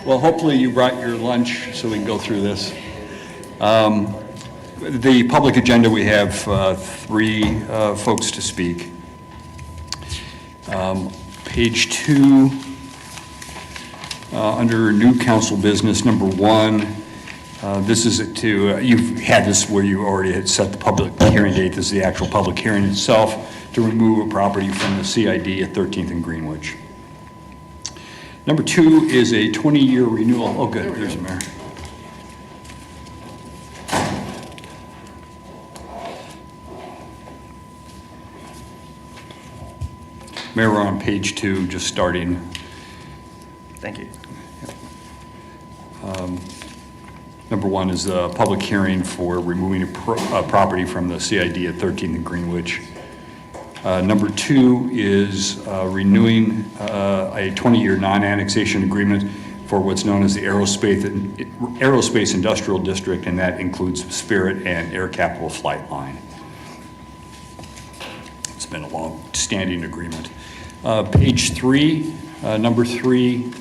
Well, hopefully you brought your lunch so we can go through this. The public agenda, we have three folks to speak. Page 2, under new council business, number 1, this is to, you've had this where you already had set the public hearing date. This is the actual public hearing itself to remove a property from the CID at 13th and Greenwich. Number 2 is a 20-year renewal. Oh, good, there's the mayor. Mayor, we're on page 2, just starting. Thank you. Number 1 is a public hearing for removing a property from the CID at 13th and Greenwich. Number 2 is renewing a 20-year non-annexation agreement for what's known as the Aerospace Industrial District, and that includes Spirit and Air Capital Flight Line. It's been a long-standing agreement. Page 3, number 3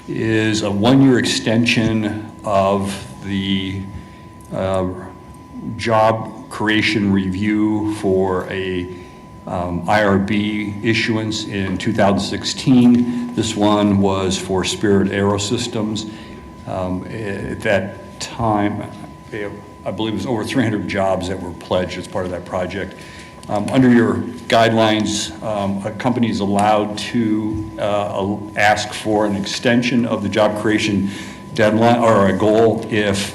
is a 1-year extension of the job creation review for a IRB issuance in 2016. This one was for Spirit Aerosystems. At that time, I believe it was over 300 jobs that were pledged as part of that project. Under your guidelines, a company is allowed to ask for an extension of the job creation deadline or a goal if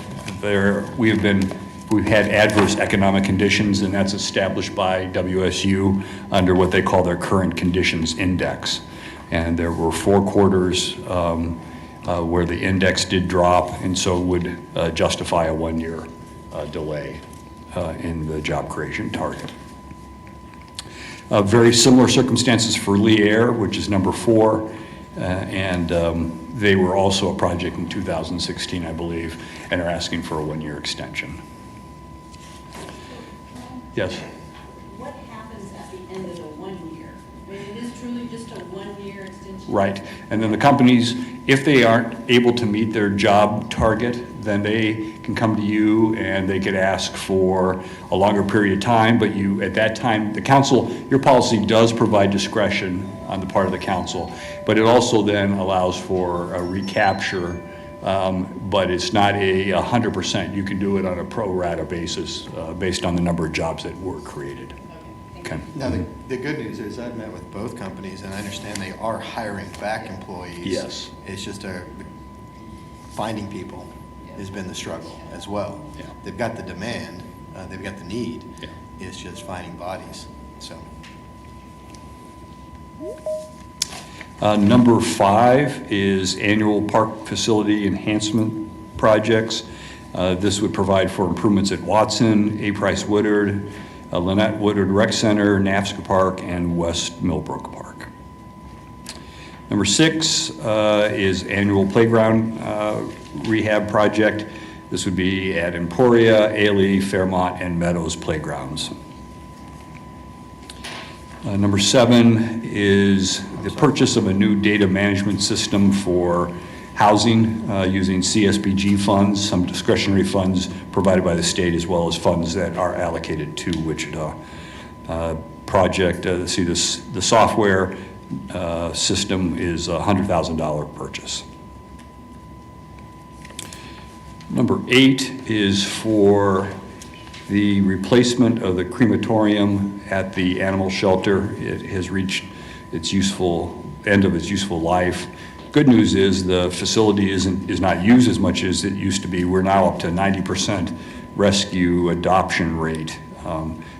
we've had adverse economic conditions, and that's established by WSU under what they call their current conditions index. And there were 4 quarters where the index did drop, and so it would justify a 1-year delay in the job creation target. Very similar circumstances for Lee Air, which is number 4, and they were also a project in 2016, I believe, and are asking for a 1-year extension. Yes? What happens at the end of the 1 year? I mean, it is truly just a 1-year extension? Right, and then the companies, if they aren't able to meet their job target, then they can come to you and they could ask for a longer period of time, but you, at that time, the council, your policy does provide discretion on the part of the council, but it also then allows for a recapture, but it's not a 100%. You can do it on a pro rata basis based on the number of jobs that were created. Okay. Now, the good news is I've met with both companies, and I understand they are hiring back employees. Yes. It's just finding people has been the struggle as well. Yeah. They've got the demand, they've got the need. Yeah. It's just finding bodies. So. Number 5 is annual park facility enhancement projects. This would provide for improvements at Watson, A. Price Woodard, Lynette Woodard Rec Center, NAFSCA Park, and West Millbrook Park. Number 6 is annual playground rehab project. This would be at Emporia, Ailey, Fairmont, and Meadows playgrounds. Number 7 is the purchase of a new data management system for housing using CSBG funds, some discretionary funds provided by the state, as well as funds that are allocated to Wichita. Project, see this, the software system is a $100,000 purchase. Number 8 is for the replacement of the crematorium at the animal shelter. It has reached its end of its useful life. Good news is the facility is not used as much as it used to be. We're now up to 90% rescue adoption rate,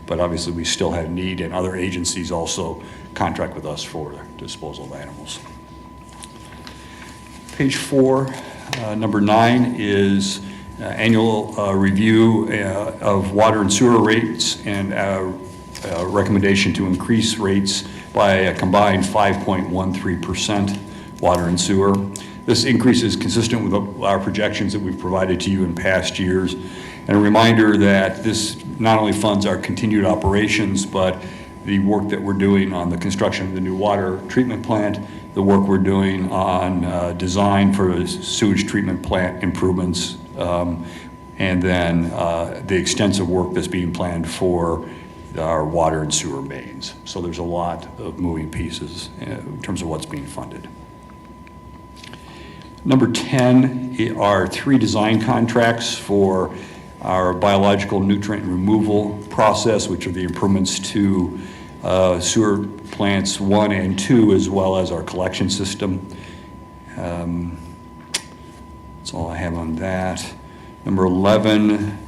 but obviously we still have need, and other agencies also contract with us for disposal of animals. Page 4, number 9 is annual review of water and sewer rates, and recommendation to increase rates by a combined 5.13% water and sewer. This increase is consistent with our projections that we've provided to you in past years. And a reminder that this not only funds our continued operations, but the work that we're doing on the construction of the new water treatment plant, the work we're doing on design for sewage treatment plant improvements, and then the extensive work that's being planned for our water and sewer mains. So there's a lot of moving pieces in terms of what's being funded. Number 10 are 3 design contracts for our biological nutrient removal process, which are the improvements to sewer plants 1 and 2, as well as our collection system. That's all I have on that. Number 11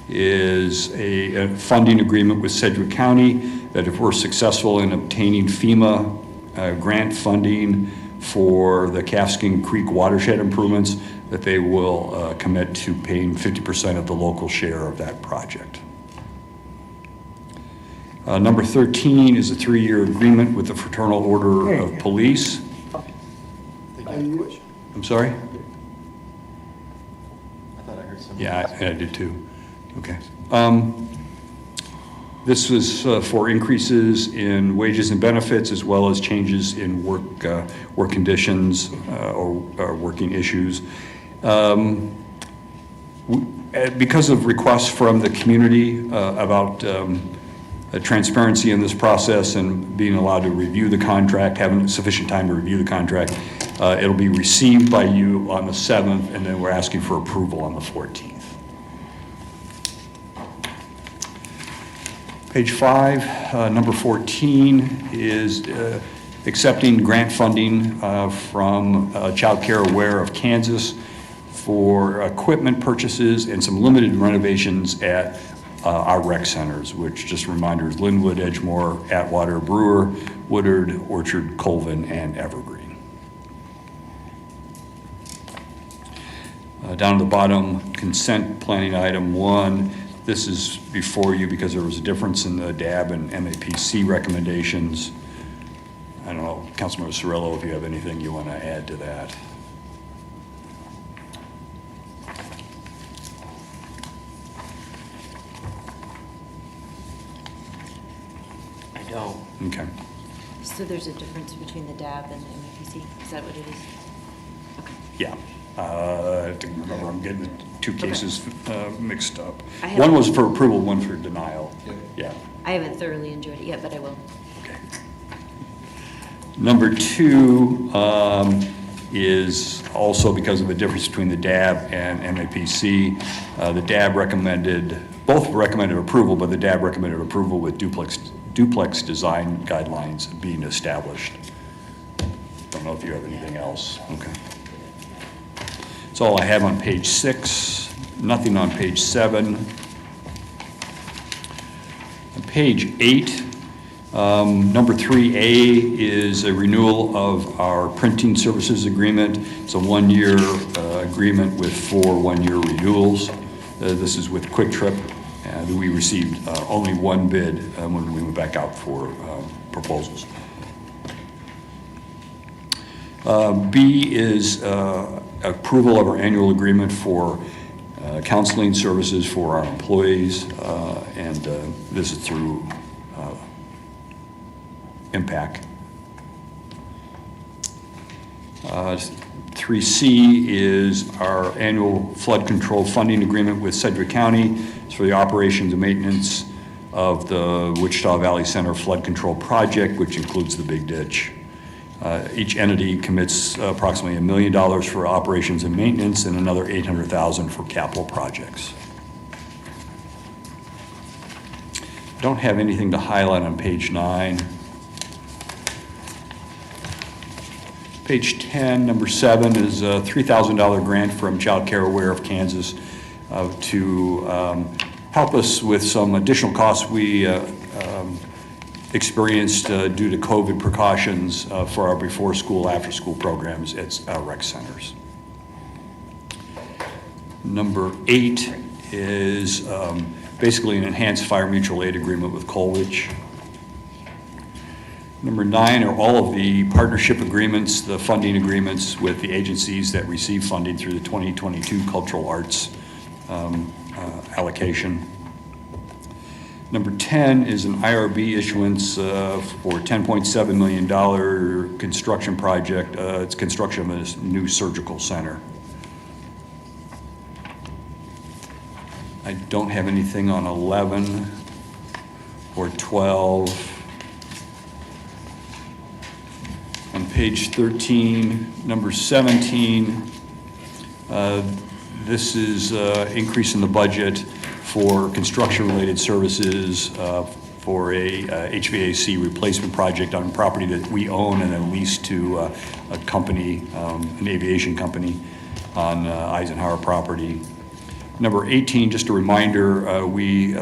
is a funding agreement with Sedgwick County that if we're successful in obtaining FEMA grant funding for the Calfskin Creek watershed improvements, that they will commit to paying 50% of the local share of that project. Number 13 is a 3-year agreement with the Fraternal Order of Police. I think I have a question. I'm sorry? I thought I heard something. Yeah, I did too. Okay. This is for increases in wages and benefits, as well as changes in work conditions or working issues. Because of requests from the community about transparency in this process and being allowed to review the contract, having sufficient time to review the contract, it'll be received by you on the 7th, and then we're asking for approval on the 14th. Page 5, number 14 is accepting grant funding from Child Care Aware of Kansas for equipment purchases and some limited renovations at our rec centers, which, just a reminder, is Linwood, Edgemore, Atwater, Brewer, Woodard, Orchard, Colvin, and Evergreen. Down at the bottom, consent planning item 1. This is before you because there was a difference in the DAB and MAPC recommendations. I don't know, Councilmember Cirillo, if you have anything you want to add to that. I don't. Okay. So there's a difference between the DAB and the MAPC? Is that what it is? Okay. Yeah. I have to remember, I'm getting the 2 cases mixed up. I have- One was for approval, one for denial. Yep. Yeah. I haven't thoroughly enjoyed it yet, but I will. Okay. Number 2 is also because of the difference between the DAB and MAPC. The DAB both recommended approval, but the DAB recommended approval with duplex design guidelines being established. Don't know if you have anything else. Okay. That's all I have on page 6, nothing on page 7. On page 8, number 3A is a renewal of our printing services agreement. It's a 1-year agreement with 4 1-year renewals. This is with Quick Trip. We received only 1 bid when we went back out for proposals. B is approval of our annual agreement for counseling services for our employees, and this is through Impact. 3C is our annual flood control funding agreement with Sedgwick County. It's for the operations and maintenance of the Wichita Valley Center flood control project, which includes the big ditch. Each entity commits approximately $1 million for operations and maintenance and another $800,000 for capital projects. Don't have anything to highlight on page 9. Page 10, number 7 is a $3,000 grant from Child Care Aware of Kansas to help us with some additional costs we experienced due to COVID precautions for our before school, after school programs at our rec centers. Number 8 is basically an enhanced fire mutual aid agreement with Colwich. Number 9 are all of the partnership agreements, the funding agreements with the agencies that receive funding through the 2022 cultural arts allocation. Number 10 is an IRB issuance for $10.7 million construction project. It's construction of a new surgical center. I don't have anything on 11 or 12. On page 13, number 17, this is increase in the budget for construction-related services for a HVAC replacement project on property that we own and then lease to a company, an aviation company on Eisenhower property. Number 18, just a reminder, we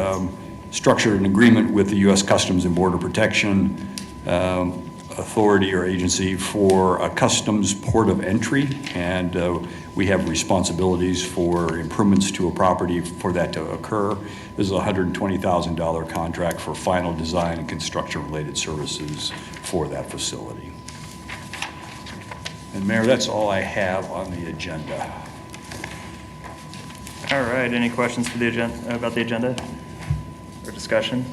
structured an agreement with the U.S. Customs and Border Protection Authority or agency for a customs port of entry, and we have responsibilities for improvements to a property for that to occur. This is a $120,000 contract for final design and construction-related services for that facility. And Mayor, that's all I have on the agenda. All right, any questions for the agenda, about the agenda or discussion?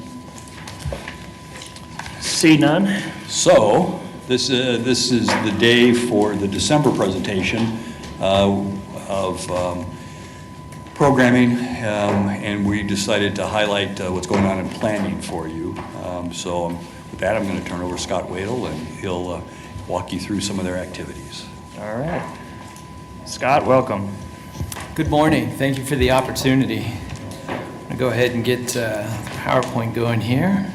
See none. So this is the day for the December presentation of programming, and we decided to highlight what's going on in planning for you. So with that, I'm going to turn over to Scott Wadle, and he'll walk you through some of their activities. All right. Scott, welcome. Good morning. Thank you for the opportunity. I'm going to go ahead and get PowerPoint going here.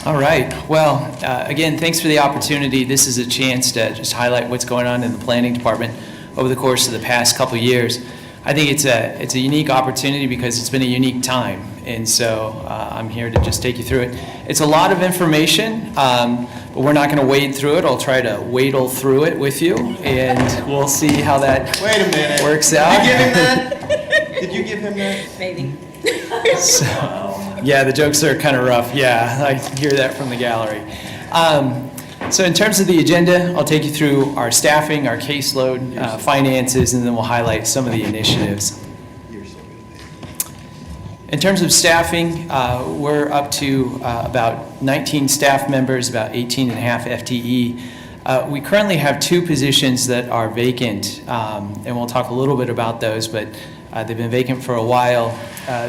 All right. Well, again, thanks for the opportunity. This is a chance to just highlight what's going on in the planning department over the course of the past couple of years. I think it's a unique opportunity because it's been a unique time, and so I'm here to just take you through it. It's a lot of information, but we're not going to wade through it. I'll try to wadle through it with you, and we'll see how that Wait a minute. works out. Did you give him that? Did you give him that? Maybe. So, yeah, the jokes are kind of rough. Yeah, I hear that from the gallery. So in terms of the agenda, I'll take you through our staffing, our caseload, finances, and then we'll highlight some of the initiatives. You're so good. In terms of staffing, we're up to about 19 staff members, about 18 and a half FTE. We currently have 2 positions that are vacant, and we'll talk a little bit about those, but they've been vacant for a while.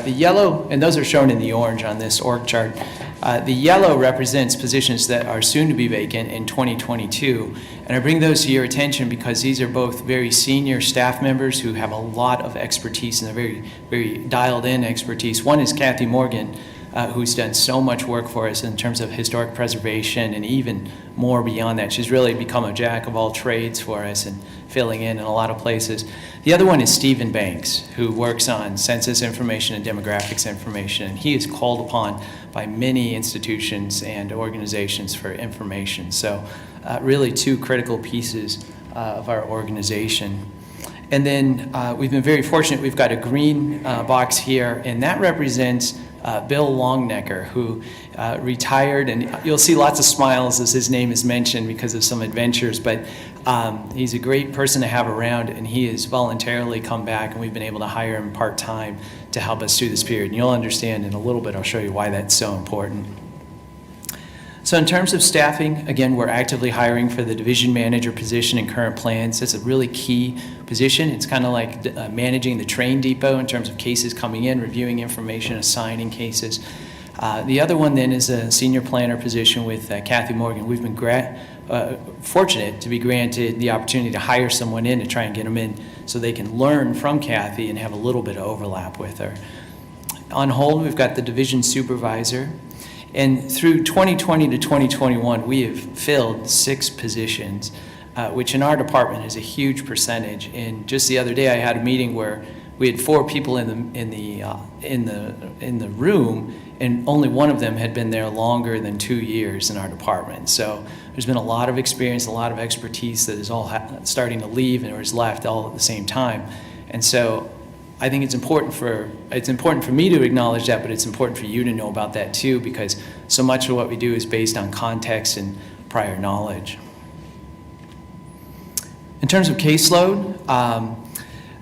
The yellow, and those are shown in the orange on this org chart, the yellow represents positions that are soon to be vacant in 2022. And I bring those to your attention because these are both very senior staff members who have a lot of expertise and a very, very dialed in expertise. One is Kathy Morgan, who's done so much work for us in terms of historic preservation and even more beyond that. She's really become a jack of all trades for us and filling in a lot of places. The other one is Stephen Banks, who works on census information and demographics information. And he is called upon by many institutions and organizations for information. So really 2 critical pieces of our organization. And then we've been very fortunate. We've got a green box here, and that represents Bill Longnecker, who retired, and you'll see lots of smiles as his name is mentioned because of some adventures, but he's a great person to have around, and he has voluntarily come back, and we've been able to hire him part-time to help us through this period. And you'll understand in a little bit, I'll show you why that's so important. So in terms of staffing, again, we're actively hiring for the division manager position in current plans. That's a really key position. It's kind of like managing the train depot in terms of cases coming in, reviewing information, assigning cases. The other one then is a senior planner position with Kathy Morgan. We've been fortunate to be granted the opportunity to hire someone in to try and get them in so they can learn from Kathy and have a little bit of overlap with her. On hold, we've got the division supervisor. And through 2020 to 2021, we have filled 6 positions, which in our department is a huge percentage. And just the other day, I had a meeting where we had 4 people in the room, and only one of them had been there longer than 2 years in our department. So there's been a lot of experience, a lot of expertise that is all starting to leave or is left all at the same time. And so I think it's important for me to acknowledge that, but it's important for you to know about that too, because so much of what we do is based on context and prior knowledge. In terms of caseload,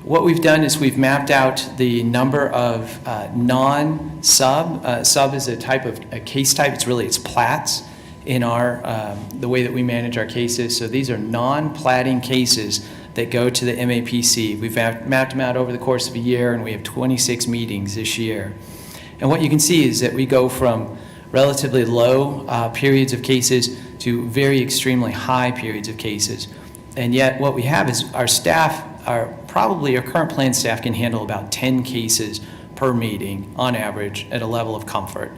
What we've done is we've mapped out the number of non-sub. Sub is a type of a case type. It's plats in our the way that we manage our cases. So these are non-platting cases that go to the MAPC. We've mapped them out over the course of a year, and we have 26 meetings this year. And what you can see is that we go from relatively low periods of cases to very extremely high periods of cases. And yet what we have is our staff, our current plan staff can handle about 10 cases per meeting on average at a level of comfort.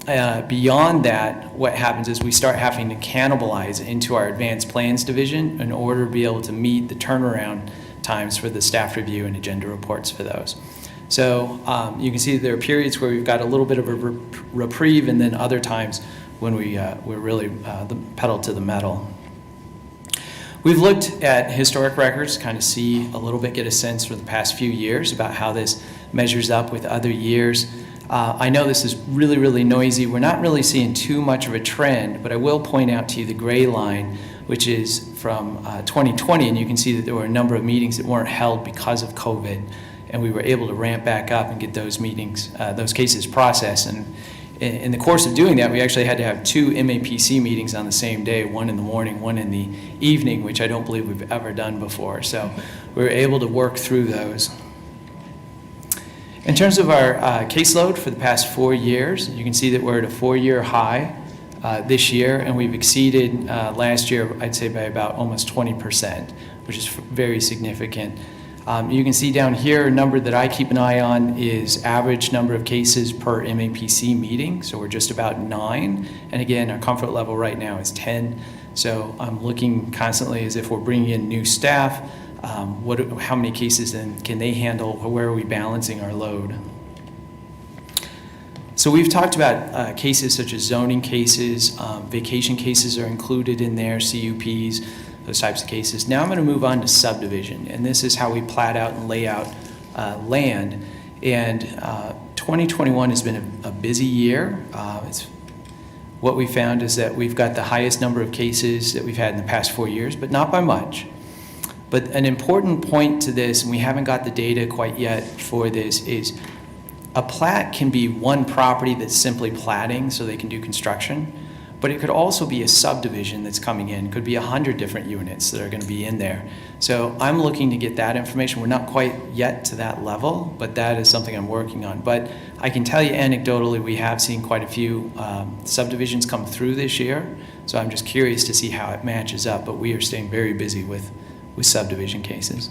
Beyond that, what happens is we start having to cannibalize into our advanced plans division in order to be able to meet the turnaround times for the staff review and agenda reports for those. So you can see there are periods where we've got a little bit of a reprieve, and then other times when we're really the pedal to the metal. We've looked at historic records, kind of see a little bit, get a sense for the past few years about how this measures up with other years. I know this is really, really noisy. We're not really seeing too much of a trend, but I will point out to you the gray line, which is from 2020, and you can see that there were a number of meetings that weren't held because of COVID, and we were able to ramp back up and get those meetings, those cases processed. And in the course of doing that, we actually had to have 2 MAPC meetings on the same day, one in the morning, one in the evening, which I don't believe we've ever done before. So we were able to work through those. In terms of our caseload for the past 4 years, you can see that we're at a 4-year high this year, and we've exceeded last year, I'd say, by about almost 20%, which is very significant. You can see down here, a number that I keep an eye on is average number of cases per MAPC meeting. So we're just about 9. And again, our comfort level right now is 10. So I'm looking constantly as if we're bringing in new staff. How many cases then can they handle? Where are we balancing our load? So we've talked about cases such as zoning cases, vacation cases are included in there, CUPs, those types of cases. Now I'm going to move on to subdivision, and this is how we plat out and lay out land. And 2021 has been a busy year. What we found is that we've got the highest number of cases that we've had in the past 4 years, but not by much. But an important point to this, and we haven't got the data quite yet for this, is a plat can be one property that's simply platting so they can do construction, but it could also be a subdivision that's coming in. It could be 100 different units that are going to be in there. So I'm looking to get that information. We're not quite yet to that level, but that is something I'm working on. But I can tell you anecdotally, we have seen quite a few subdivisions come through this year, so I'm just curious to see how it matches up, but we are staying very busy with subdivision cases.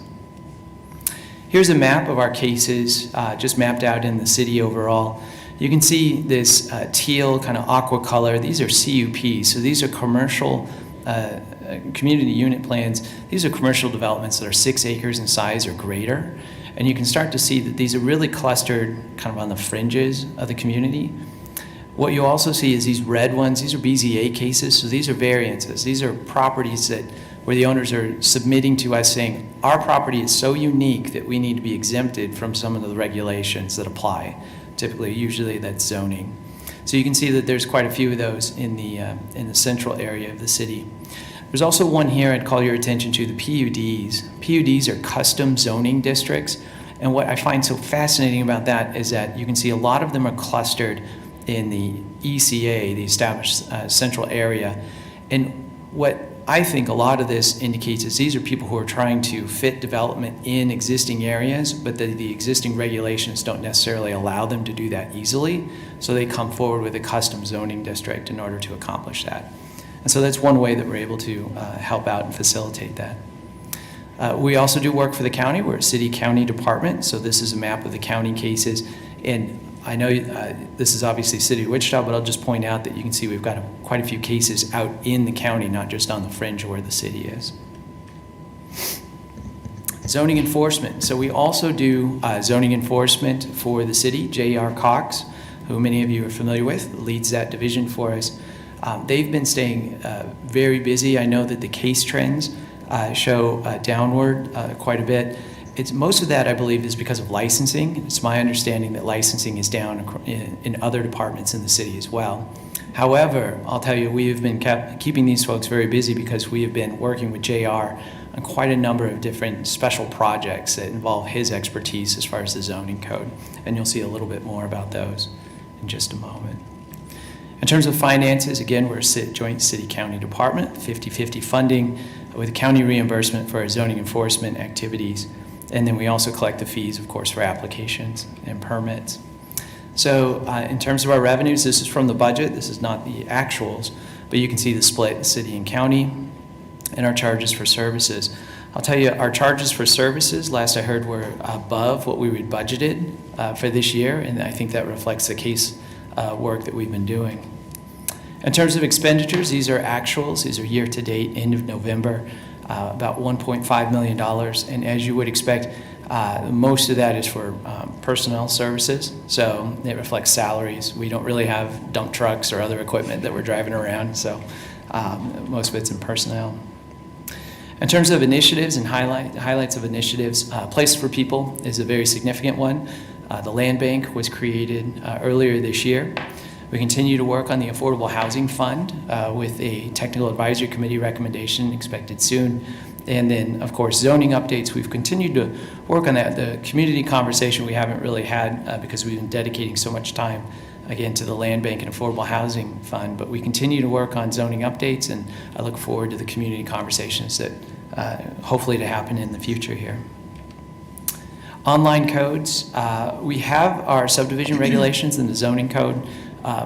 Here's a map of our cases, just mapped out in the city overall. You can see this teal kind of aqua color. These are CUPs, so these are commercial community unit plans. These are commercial developments that are 6 acres in size or greater. And you can start to see that these are really clustered kind of on the fringes of the community. What you also see is these red ones, these are BZA cases, so these are variances. These are properties where the owners are submitting to us saying, our property is so unique that we need to be exempted from some of the regulations that apply. Typically, usually that's zoning. So you can see that there's quite a few of those in the central area of the city. There's also one here I'd call your attention to, the PUDs. PUDs are custom zoning districts, and what I find so fascinating about that is that you can see a lot of them are clustered in the ECA, the established central area. And what I think a lot of this indicates is these are people who are trying to fit development in existing areas, but the existing regulations don't necessarily allow them to do that easily. So they come forward with a custom zoning district in order to accomplish that. And so that's one way that we're able to help out and facilitate that. We also do work for the county. We're a city-county department, so this is a map of the county cases. And I know this is obviously City of Wichita, but I'll just point out that you can see we've got quite a few cases out in the county, not just on the fringe where the city is. Zoning enforcement. So we also do zoning enforcement for the city. J.R. Cox, who many of you are familiar with, leads that division for us. They've been staying very busy. I know that the case trends show downward quite a bit. Most of that, I believe, is because of licensing. It's my understanding that licensing is down in other departments in the city as well. However, I'll tell you, we have been keeping these folks very busy because we have been working with JR on quite a number of different special projects that involve his expertise as far as the zoning code. And you'll see a little bit more about those in just a moment. In terms of finances, again, we're a joint city-county department, 50-50 funding with county reimbursement for our zoning enforcement activities. And then we also collect the fees, of course, for applications and permits. So in terms of our revenues, this is from the budget. This is not the actuals, but you can see the split city and county and our charges for services. I'll tell you, our charges for services, last I heard, were above what we had budgeted for this year, and I think that reflects the case work that we've been doing. In terms of expenditures, these are actuals. These are year-to-date, end of November, about $1.5 million. And as you would expect, most of that is for personnel services, so it reflects salaries. We don't really have dump trucks or other equipment that we're driving around, so most of it's in personnel. In terms of initiatives and highlights of initiatives, Place for People is a very significant one. The land bank was created earlier this year. We continue to work on the Affordable Housing Fund with a technical advisory committee recommendation expected soon. And then, of course, zoning updates. We've continued to work on that. The community conversation we haven't really had because we've been dedicating so much time, again, to the land bank and Affordable Housing Fund. But we continue to work on zoning updates, and I look forward to the community conversations that hopefully to happen in the future here. Online codes. We have our subdivision regulations and the zoning code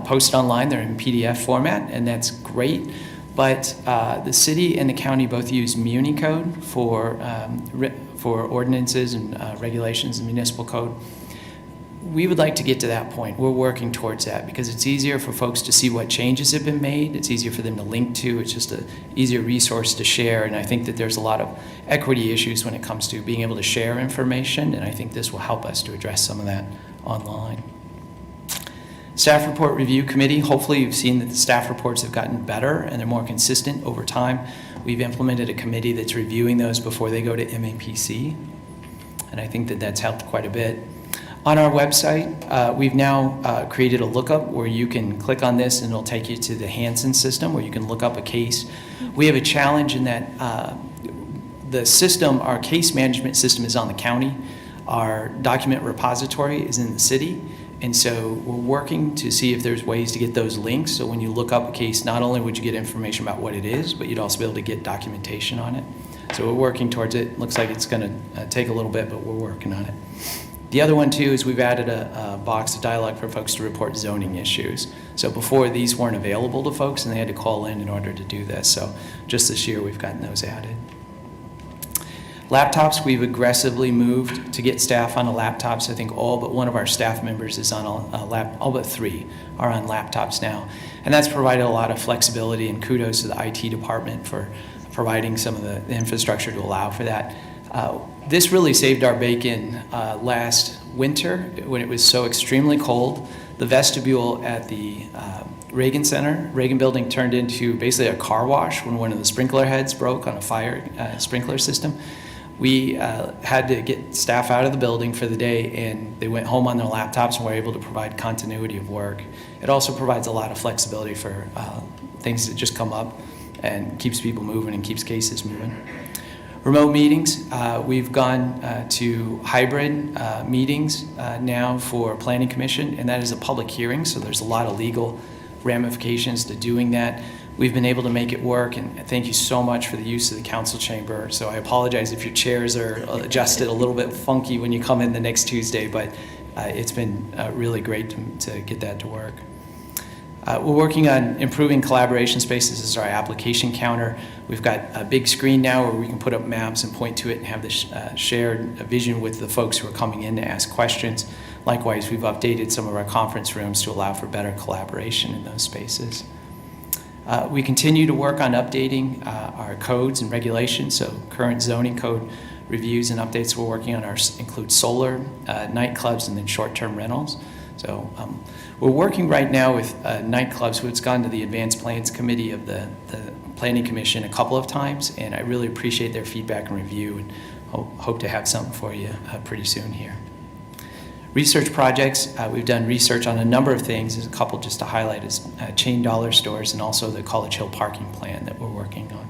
posted online. They're in PDF format, and that's great. But the city and the county both use Muni code for ordinances and regulations and municipal code. We would like to get to that point. We're working towards that because it's easier for folks to see what changes have been made. It's easier for them to link to. It's just an easier resource to share. And I think that there's a lot of equity issues when it comes to being able to share information. And I think this will help us to address some of that online. Staff Report Review Committee. Hopefully you've seen that the staff reports have gotten better and they're more consistent over time. We've implemented a committee that's reviewing those before they go to MAPC. And I think that that's helped quite a bit. On our website, we've now created a lookup where you can click on this and it'll take you to the Hansen system where you can look up a case. We have a challenge in that the system, our case management system is on the county. Our document repository is in the city. And so we're working to see if there's ways to get those links. So when you look up a case, not only would you get information about what it is, but you'd also be able to get documentation on it. So we're working towards it. Looks like it's going to take a little bit, but we're working on it. The other one, too, is we've added a box of dialogue for folks to report zoning issues. So before, these weren't available to folks, and they had to call in order to do this. So just this year, we've gotten those added. Laptops, we've aggressively moved to get staff on laptops. I think all but one of our staff members is on all but 3 are on laptops now. And that's provided a lot of flexibility, and kudos to the IT department for providing some of the infrastructure to allow for that. This really saved our bacon last winter when it was so extremely cold. The vestibule at the Reagan building turned into basically a car wash when one of the sprinkler heads broke on a fire sprinkler system. We had to get staff out of the building for the day, and they went home on their laptops and were able to provide continuity of work. It also provides a lot of flexibility for things that just come up and keeps people moving and keeps cases moving. Remote meetings, we've gone to hybrid meetings now for Planning Commission, and that is a public hearing, so there's a lot of legal ramifications to doing that. We've been able to make it work, and thank you so much for the use of the council chamber. So I apologize if your chairs are adjusted a little bit funky when you come in the next Tuesday, but it's been really great to get that to work. We're working on improving collaboration spaces. This is our application counter. We've got a big screen now where we can put up maps and point to it and have this shared vision with the folks who are coming in to ask questions. Likewise, we've updated some of our conference rooms to allow for better collaboration in those spaces. We continue to work on updating our codes and regulations. So current zoning code reviews and updates we're working on include solar, nightclubs, and then short-term rentals. So we're working right now with nightclubs, who it's gone to the Advanced Plans Committee of the Planning Commission a couple of times, and I really appreciate their feedback and review, and hope to have something for you pretty soon here. Research projects, we've done research on a number of things. There's a couple just to highlight is chain dollar stores and also the College Hill parking plan that we're working on.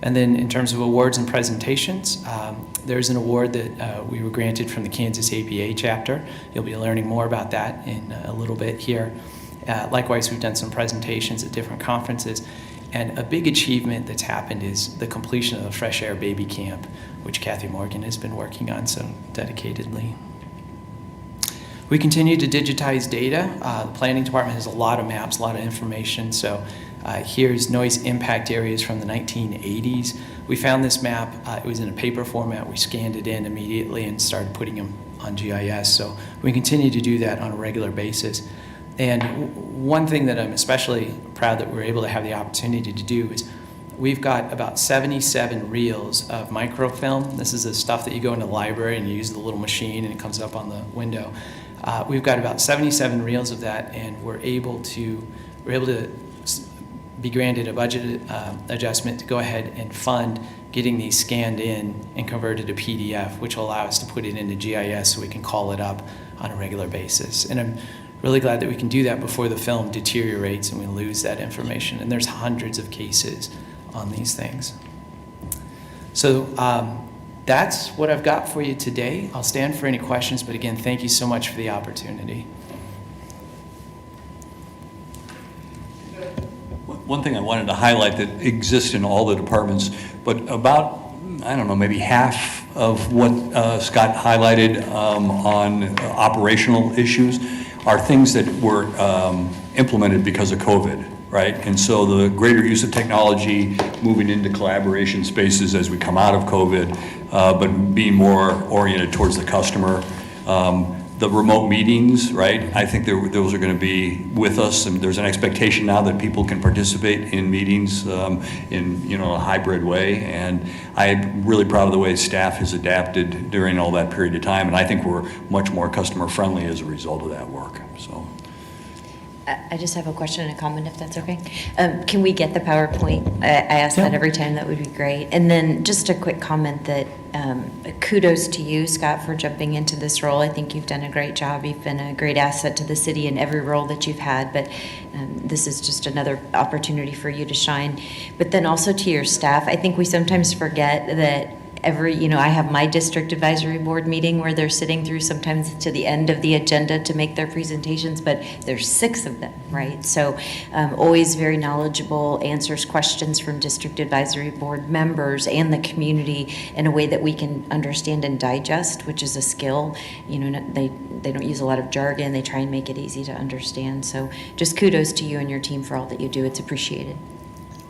And then in terms of awards and presentations, there's an award that we were granted from the Kansas APA chapter. You'll be learning more about that in a little bit here. Likewise, we've done some presentations at different conferences. And a big achievement that's happened is the completion of the Fresh Air Baby Camp, which Kathy Morgan has been working on so dedicatedly. We continue to digitize data. The planning department has a lot of maps, a lot of information. So here's noise impact areas from the 1980s. We found this map. It was in a paper format. We scanned it in immediately and started putting them on GIS. So we continue to do that on a regular basis. And one thing that I'm especially proud that we're able to have the opportunity to do is we've got about 77 reels of microfilm. This is the stuff that you go into the library and you use the little machine and it comes up on the window. We've got about 77 reels of that, and we're able to be granted a budget adjustment to go ahead and fund getting these scanned in and converted to PDF, which will allow us to put it into GIS so we can call it up on a regular basis. And I'm really glad that we can do that before the film deteriorates and we lose that information. And there's hundreds of cases on these things. So that's what I've got for you today. I'll stand for any questions, but again, thank you so much for the opportunity. One thing I wanted to highlight that exists in all the departments, but about, I don't know, maybe half of what Scott highlighted on operational issues are things that were implemented because of COVID, right? And so the greater use of technology, moving into collaboration spaces as we come out of COVID, but being more oriented towards the customer. The remote meetings, right? I think those are going to be with us, and there's an expectation now that people can participate in meetings in a hybrid way. And I'm really proud of the way staff has adapted during all that period of time, and I think we're much more customer friendly as a result of that work. So. I just have a question and a comment, if that's okay. Can we get the PowerPoint? I ask that every time. That would be great. And then just a quick comment that kudos to you, Scott, for jumping into this role. I think you've done a great job. You've been a great asset to the city in every role that you've had, but this is just another opportunity for you to shine. But then also to your staff, I think we sometimes forget that I have my district advisory board meeting where they're sitting through sometimes to the end of the agenda to make their presentations, but there's 6 of them, right? So always very knowledgeable, answers questions from district advisory board members and the community in a way that we can understand and digest, which is a skill. They don't use a lot of jargon. They try and make it easy to understand. So just kudos to you and your team for all that you do. It's appreciated.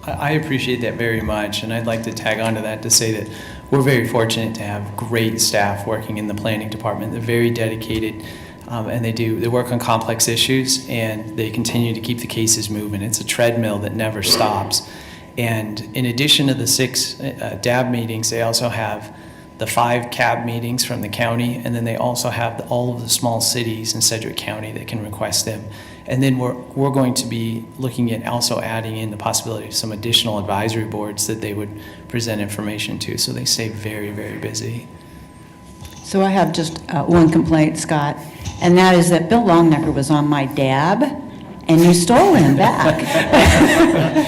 I appreciate that very much, and I'd like to tag on to that to say that we're very fortunate to have great staff working in the planning department. They're very dedicated, and they work on complex issues, and they continue to keep the cases moving. It's a treadmill that never stops. And in addition to the 6 DAB meetings, they also have the 5 CAB meetings from the county, and then they also have all of the small cities in Sedgwick County that can request them. And then we're going to be looking at also adding in the possibility of some additional advisory boards that they would present information to, so they stay very, very busy. So I have just one complaint, Scott, and that is that Bill Longnecker was on my DAB, and you stole him back.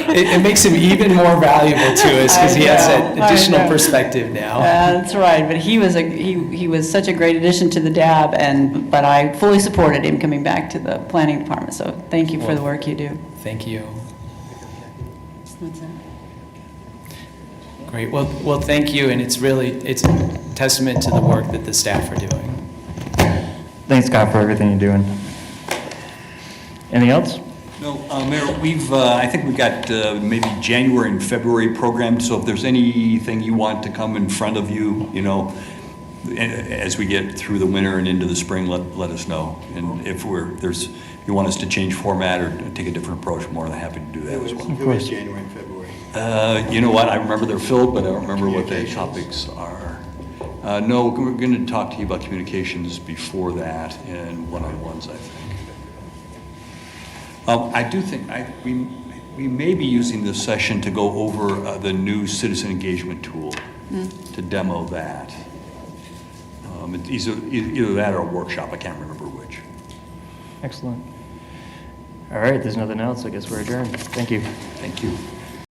It makes him even more valuable to us because he has that additional perspective now. That's right, but he was such a great addition to the DAB, but I fully supported him coming back to the planning department. So thank you for the work you do. Thank you. What's that? Great. Well, thank you, and it's a testament to the work that the staff are doing. Thanks, Scott, for everything you're doing. Anything else? No, Mayor, I think we've got maybe January and February programmed, so if there's anything you want to come in front of you, as we get through the winter and into the spring, let us know. And if you want us to change format or take a different approach, I'm more than happy to do that as well. It was January and February. You know what, I remember they're filled, but I don't remember what the topics are. No, we're going to talk to you about communications before that and one-on-ones, I think. I do think we may be using this session to go over the new citizen engagement tool, to demo that. It's either that or a workshop, I can't remember which. Excellent. All right, there's nothing else. I guess we're adjourned. Thank you. Thank you.